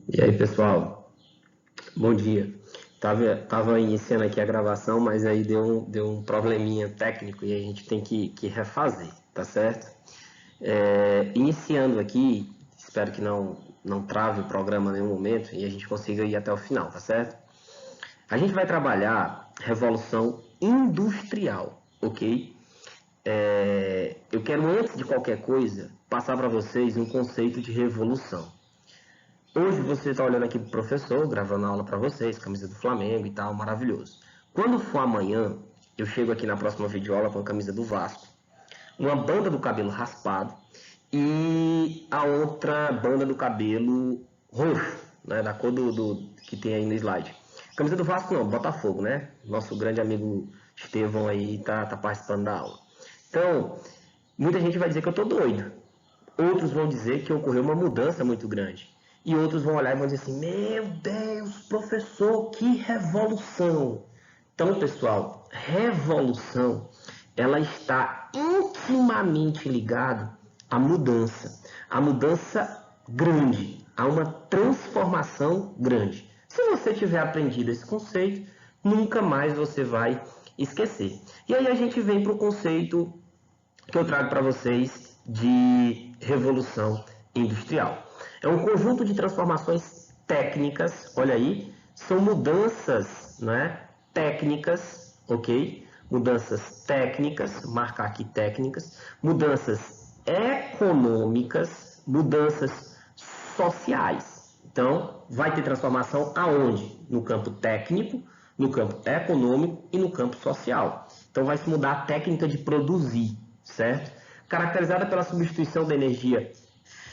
E aí, pessoal, bom dia. Tava iniciando aqui a gravação, mas aí deu um probleminha técnico e a gente tem que refazer, tá certo? Iniciando aqui, espero que não trave o programa em nenhum momento e a gente consiga ir até o final, tá certo? A gente vai trabalhar revolução industrial, ok? Eu quero, antes de qualquer coisa, passar para vocês um conceito de revolução. Hoje você está olhando aqui para o professor, gravando a aula para vocês, camisa do Flamengo e tal, maravilhoso. Quando for amanhã, eu chego aqui na próxima videoaula com a camisa do Vasco, uma banda do cabelo raspado e a outra banda do cabelo roxo, né, da cor do que tem aí no slide. Camisa do Vasco não, Botafogo, né? Nosso grande amigo Estevão aí tá participando da aula. Então, muita gente vai dizer que eu tô doido. Outros vão dizer que ocorreu uma mudança muito grande. E outros vão olhar e vão dizer assim: meu Deus, professor, que revolução! Então, pessoal, revolução ela está intimamente ligada à mudança grande, a uma transformação grande. Se você tiver aprendido esse conceito, nunca mais você vai esquecer. E aí a gente vem para o conceito que eu trago para vocês de revolução industrial. É um conjunto de transformações técnicas, olha aí, são mudanças, né, técnicas, ok? Mudanças técnicas, marcar aqui técnicas, mudanças econômicas, mudanças sociais. Então, vai ter transformação aonde? No campo técnico, no campo econômico e no campo social. Então, vai se mudar a técnica de produzir, certo? Caracterizada pela substituição da energia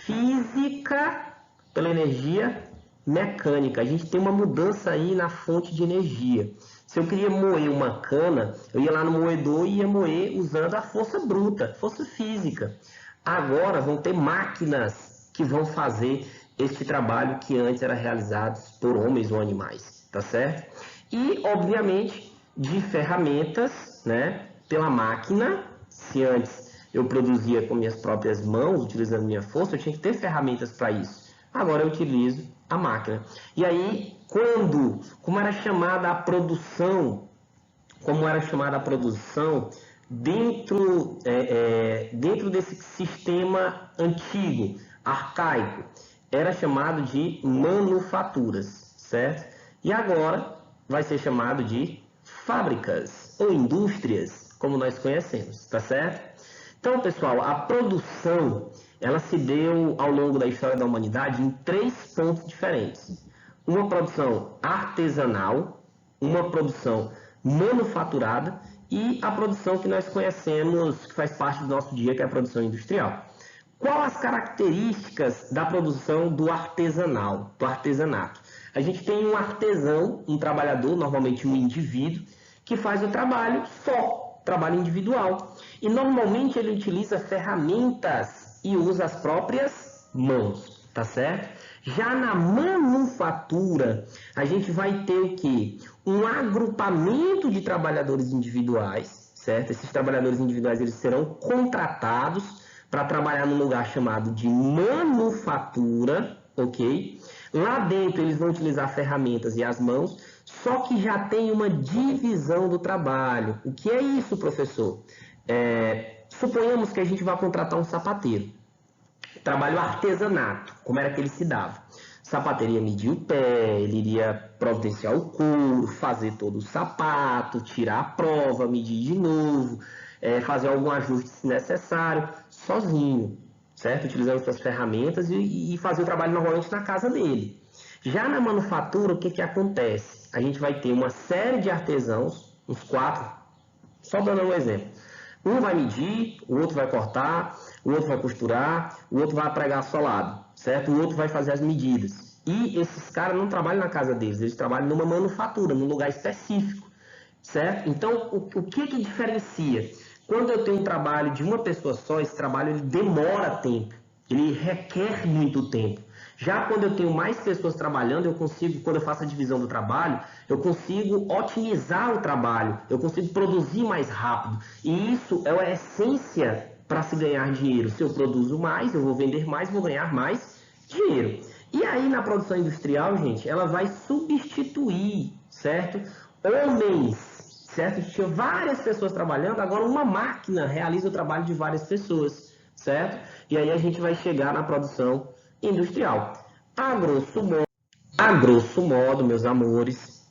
física pela energia mecânica. A gente tem uma mudança aí na fonte de energia. Se eu queria moer uma cana, eu ia lá no moedor e ia moer usando a força bruta, força física. Agora vão ter máquinas que vão fazer este trabalho que antes era realizado por homens ou animais, tá certo? E, obviamente, de ferramentas, né, pela máquina. Se antes eu produzia com minhas próprias mãos, utilizando minha força, eu tinha que ter ferramentas para isso. Agora eu utilizo a máquina. E aí, como era chamada a produção, dentro desse sistema antigo, arcaico, era chamado de manufaturas, certo? E agora vai ser chamado de fábricas ou indústrias, como nós conhecemos, tá certo? Então, pessoal, a produção, ela se deu ao longo da história da humanidade em três pontos diferentes. Uma produção artesanal, uma produção manufaturada e a produção que nós conhecemos, que faz parte do nosso dia, que é a produção industrial. Qual as características da produção do artesanal, do artesanato? A gente tem um artesão, um trabalhador, normalmente um indivíduo, que faz o trabalho só, trabalho individual. E normalmente ele utiliza ferramentas e usa as próprias mãos, tá certo? Já na manufatura, a gente vai ter o quê? Um agrupamento de trabalhadores individuais, certo? Esses trabalhadores individuais eles serão contratados para trabalhar num lugar chamado de manufatura, ok? Lá dentro eles vão utilizar ferramentas e as mãos, só que já tem uma divisão do trabalho. O que é isso, professor? Suponhamos que a gente vai contratar um sapateiro. Trabalho artesanato, como era que ele se dava? O sapateiro ia medir o pé, ele iria providenciar o couro, fazer todo o sapato, tirar a prova, medir de novo, fazer algum ajuste se necessário, sozinho, certo? Utilizando suas ferramentas e fazer o trabalho normalmente na casa dele. Já na manufatura, o que acontece? A gente vai ter uma série de artesãos, uns 4, só dando um exemplo. Um vai medir, o outro vai cortar, o outro vai costurar, o outro vai pregar solado, certo? O outro vai fazer as medidas. E esses caras não trabalham na casa deles, eles trabalham numa manufatura, num lugar específico, certo? Então, o que diferencia? Quando eu tenho um trabalho de uma pessoa só, esse trabalho ele demora tempo, ele requer muito tempo. Já quando eu tenho mais pessoas trabalhando, eu consigo, quando eu faço a divisão do trabalho, eu consigo otimizar o trabalho, eu consigo produzir mais rápido. E isso é a essência para se ganhar dinheiro. Se eu produzo mais, eu vou vender mais, vou ganhar mais dinheiro. E aí, na produção industrial, gente, ela vai substituir, certo? Homens, certo? Tinha várias pessoas trabalhando, agora uma máquina realiza o trabalho de várias pessoas, certo? E aí a gente vai chegar na produção industrial. A grosso modo, meus amores,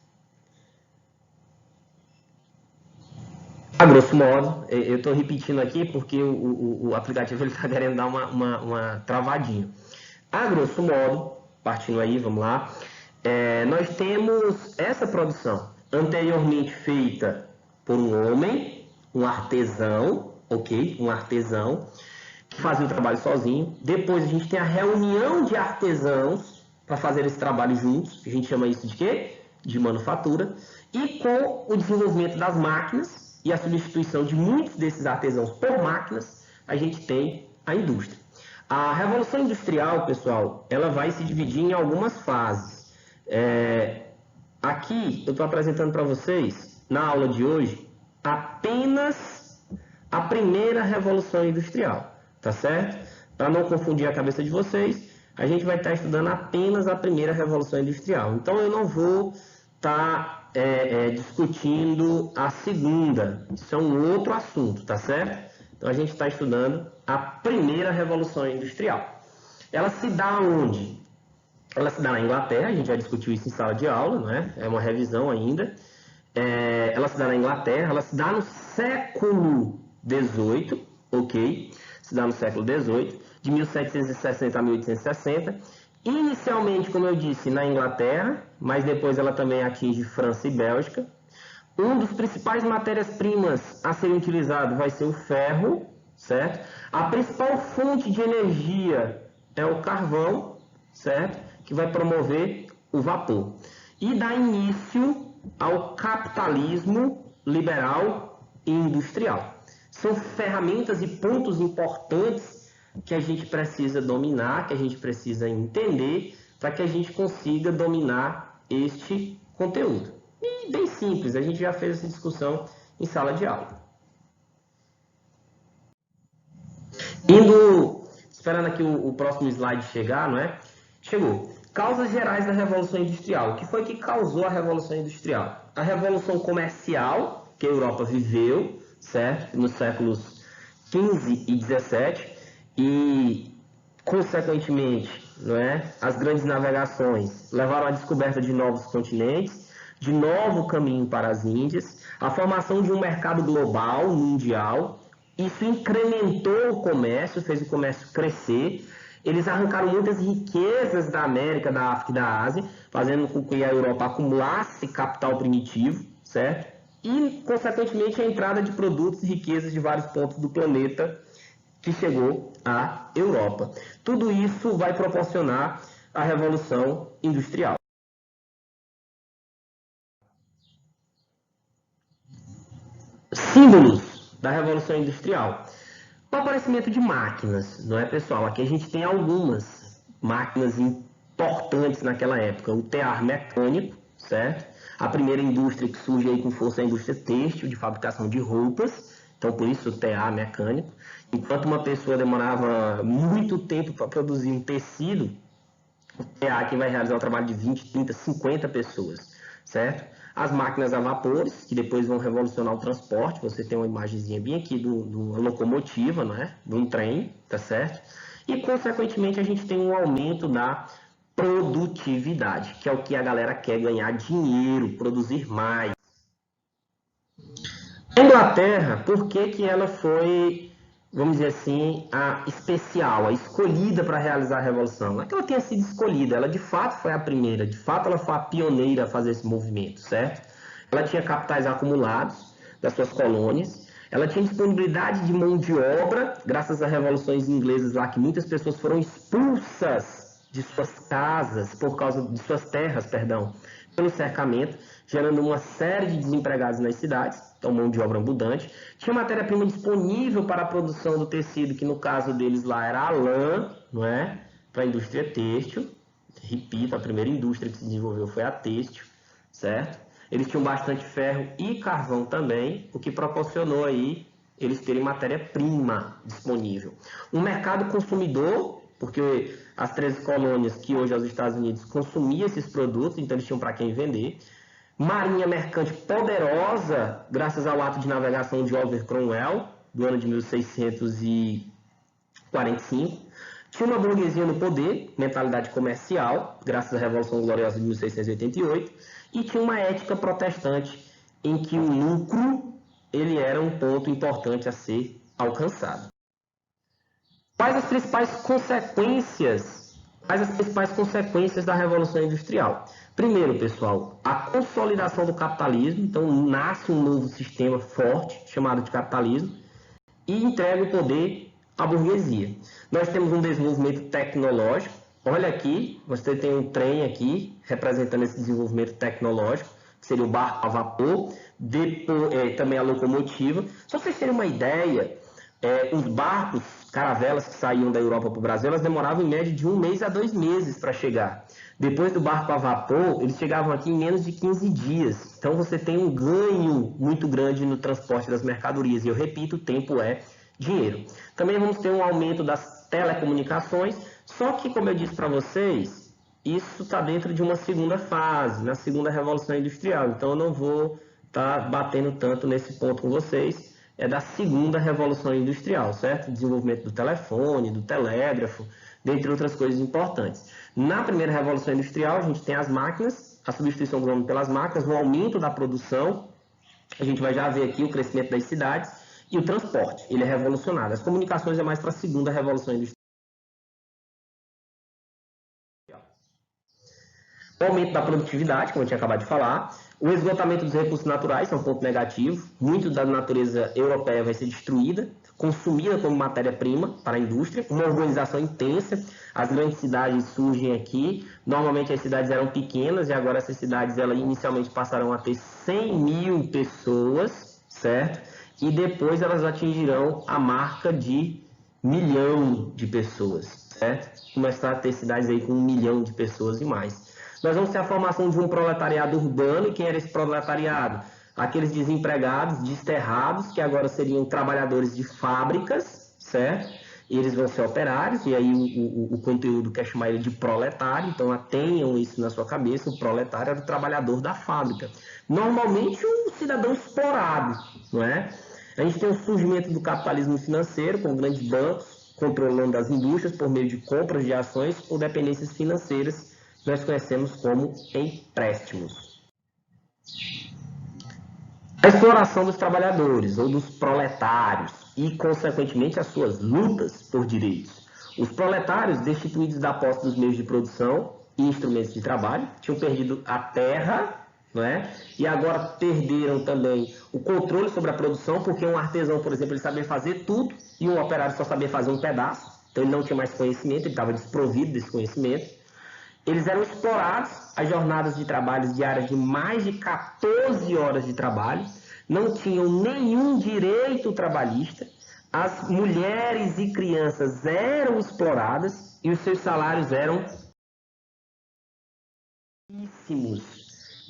a grosso modo, eu estou repetindo aqui porque o aplicativo está querendo dar uma travadinha. A grosso modo, partindo aí, vamos lá, nós temos essa produção anteriormente feita por um homem, um artesão, ok? Um artesão, que fazia o trabalho sozinho. Depois a gente tem a reunião de artesãos para fazer esse trabalho juntos. A gente chama isso de quê? De manufatura. E com o desenvolvimento das máquinas e a substituição de muitos desses artesãos por máquinas, a gente tem a indústria. A Revolução Industrial, pessoal, ela vai se dividir em algumas fases. Aqui eu estou apresentando para vocês, na aula de hoje, apenas a primeira Revolução Industrial, tá certo? Para não confundir a cabeça de vocês, a gente vai estar estudando apenas a primeira Revolução Industrial. Então eu não vou estar discutindo a segunda, isso é um outro assunto, tá certo? Então a gente está estudando a primeira Revolução Industrial. Ela se dá onde? Ela se dá na Inglaterra, a gente já discutiu isso em sala de aula, não é? É uma revisão ainda. Ela se dá na Inglaterra, ela se dá no século XVIII, ok? Se dá no século XVIII, de 1760 a 1860. Inicialmente, como eu disse, na Inglaterra, mas depois ela também atinge França e Bélgica. Um dos principais matérias-primas a serem utilizados vai ser o ferro, certo? A principal fonte de energia é o carvão, certo? Que vai promover o vapor. E dá início ao capitalismo liberal e industrial. São ferramentas e pontos importantes que a gente precisa dominar, que a gente precisa entender, para que a gente consiga dominar este conteúdo. E bem simples, a gente já fez essa discussão em sala de aula. Esperando aqui o próximo slide chegar, não é? Chegou. Causas gerais da Revolução Industrial. O que foi que causou a Revolução Industrial? A Revolução Comercial, que a Europa viveu, certo? Nos séculos XV e XVII, e, consequentemente, não é? As grandes navegações levaram à descoberta de novos continentes, de novo caminho para as Índias, a formação de um mercado global, mundial. Isso incrementou o comércio, fez o comércio crescer. Eles arrancaram muitas riquezas da América, da África e da Ásia, fazendo com que a Europa acumulasse capital primitivo, certo? E, consequentemente, a entrada de produtos e riquezas de vários pontos do planeta que chegou à Europa. Tudo isso vai proporcionar a Revolução Industrial. Símbolos da Revolução Industrial. O aparecimento de máquinas, não é, pessoal? Aqui a gente tem algumas máquinas importantes naquela época. O tear mecânico, certo? A primeira indústria que surge aí com força é a indústria têxtil, de fabricação de roupas. Então, por isso, o tear mecânico. Enquanto uma pessoa demorava muito tempo para produzir um tecido, o tear aqui vai realizar o trabalho de 20, 30, 50 pessoas, certo? As máquinas a vapores, que depois vão revolucionar o transporte. Você tem uma imagenzinha bem aqui de uma locomotiva, não é? De um trem, tá certo? E, consequentemente, a gente tem um aumento da produtividade, que é o que a galera quer, ganhar dinheiro, produzir mais. A Inglaterra, por que ela foi, vamos dizer assim, a especial, a escolhida para realizar a Revolução? Não é que ela tenha sido escolhida, ela de fato foi a primeira, de fato ela foi a pioneira a fazer esse movimento, certo? Ela tinha capitais acumulados das suas colônias, ela tinha disponibilidade de mão de obra, graças às revoluções inglesas lá, que muitas pessoas foram expulsas de suas casas, por causa de suas terras, perdão, pelo cercamento, gerando uma série de desempregados nas cidades. Então, mão de obra abundante. Tinha matéria-prima disponível para a produção do tecido, que no caso deles lá era a lã, não é? Para a indústria têxtil. Repito, a primeira indústria que se desenvolveu foi a têxtil, certo? Eles tinham bastante ferro e carvão também, o que proporcionou aí eles terem matéria-prima disponível. Um mercado consumidor porque as 13 colônias que hoje os Estados Unidos consumiam esses produtos, então eles tinham para quem vender. Marinha mercante poderosa, graças ao ato de navegação de Oliver Cromwell, do ano de 1645. Tinha uma burguesia no poder, mentalidade comercial, graças à Revolução Gloriosa de 1688, e tinha uma ética protestante, em que o lucro ele era um ponto importante a ser alcançado. Quais as principais consequências da Revolução Industrial? Primeiro, pessoal, a consolidação do capitalismo. Então, nasce um novo sistema forte, chamado de capitalismo, e entrega o poder à burguesia. Nós temos um desenvolvimento tecnológico. Olha aqui, você tem um trem aqui, representando esse desenvolvimento tecnológico, que seria o barco a vapor, também a locomotiva. Só para vocês terem uma ideia, os barcos, caravelas que saíam da Europa para o Brasil, elas demoravam em média de 1 mês a 2 meses para chegar. Depois do barco a vapor, eles chegavam aqui em menos de 15 dias. Então você tem um ganho muito grande no transporte das mercadorias. E eu repito, o tempo é dinheiro. Também vamos ter um aumento das telecomunicações, só que, como eu disse para vocês, isso está dentro de uma segunda fase, na segunda Revolução Industrial. Então eu não vou estar batendo tanto nesse ponto com vocês. É da segunda Revolução Industrial, certo? Desenvolvimento do telefone, do telégrafo, dentre outras coisas importantes. Na primeira Revolução Industrial, a gente tem as máquinas, a substituição do homem pelas máquinas, o aumento da produção, a gente vai já ver aqui o crescimento das cidades, e o transporte, ele é revolucionário. As comunicações é mais para a segunda Revolução Industrial. O aumento da produtividade, como eu tinha acabado de falar, o esgotamento dos recursos naturais, é um ponto negativo. Muito da natureza europeia vai ser destruída, consumida como matéria-prima para a indústria. Uma urbanização intensa, as grandes cidades surgem aqui. Normalmente as cidades eram pequenas e agora essas cidades inicialmente passaram a ter 100 mil pessoas, certo? E depois elas atingirão a marca de 1 milhão de pessoas, certo? Começar a ter cidades aí com 1 milhão de pessoas e mais. Nós vamos ter a formação de um proletariado urbano. E quem era esse proletariado? Aqueles desempregados, desterrados, que agora seriam trabalhadores de fábricas, certo? Eles vão ser operários, e aí o conteúdo quer chamar ele de proletário, então tenham isso na sua cabeça, o proletário era o trabalhador da fábrica. Normalmente um cidadão explorado, não é? A gente tem o surgimento do capitalismo financeiro, com grandes bancos controlando as indústrias por meio de compras de ações ou dependências financeiras, nós conhecemos como empréstimos. A exploração dos trabalhadores ou dos proletários e, consequentemente, as suas lutas por direitos. Os proletários, destituídos da posse dos meios de produção e instrumentos de trabalho, tinham perdido a terra, não é? E agora perderam também o controle sobre a produção, porque um artesão, por exemplo, ele sabia fazer tudo e um operário só sabia fazer um pedaço, então ele não tinha mais conhecimento, ele estava desprovido desse conhecimento. Eles eram explorados, as jornadas de trabalho diárias de mais de 14 horas de trabalho, não tinham nenhum direito trabalhista, as mulheres e crianças eram exploradas e os seus salários eram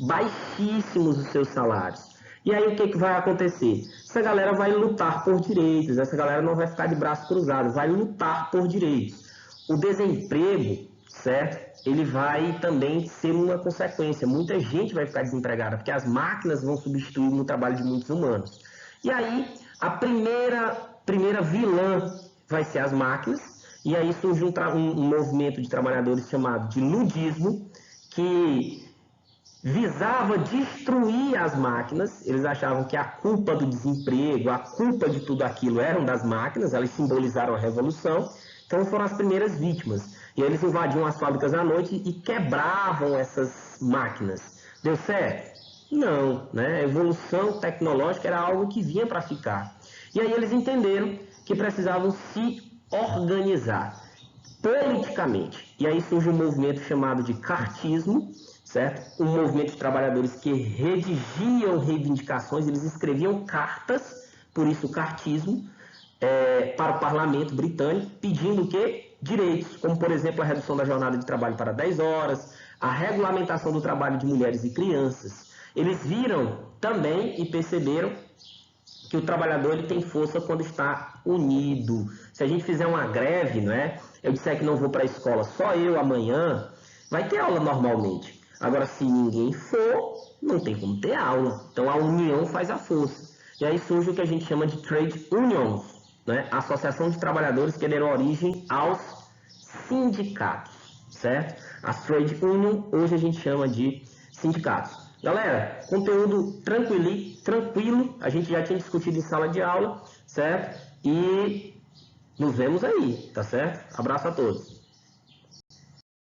baixíssimos os seus salários. E aí o que vai acontecer? Essa galera vai lutar por direitos, essa galera não vai ficar de braços cruzados, vai lutar por direitos. O desemprego, certo? Ele vai também ser uma consequência. Muita gente vai ficar desempregada, porque as máquinas vão substituir o trabalho de muitos humanos. E aí, a primeira vilã vai ser as máquinas, e aí surge um movimento de trabalhadores chamado de ludismo, que visava destruir as máquinas. Eles achavam que a culpa do desemprego, a culpa de tudo aquilo eram das máquinas, elas simbolizaram a revolução, então foram as primeiras vítimas. E eles invadiam as fábricas à noite e quebravam essas máquinas. Deu certo? Não, né? A evolução tecnológica era algo que vinha para ficar. E aí eles entenderam que precisavam se organizar politicamente. E aí surge um movimento chamado de cartismo, certo? Um movimento de trabalhadores que redigiam reivindicações, eles escreviam cartas, por isso o cartismo, para o parlamento britânico, pedindo o quê? Direitos, como por exemplo a redução da jornada de trabalho para 10 horas, a regulamentação do trabalho de mulheres e crianças. Eles viram também e perceberam que o trabalhador ele tem força quando está unido. Se a gente fizer uma greve, não é? Eu disser que não vou para a escola, só eu amanhã, vai ter aula normalmente. Agora, se ninguém for, não tem como ter aula. Então, a união faz a força. E aí surge o que a gente chama de trade unions, né? Associação de trabalhadores que deram origem aos sindicatos, certo? As trade union, hoje a gente chama de sindicatos. Galera, conteúdo tranquilo, a gente já tinha discutido em sala de aula, certo? E nos vemos aí, tá certo? Abraço a todos.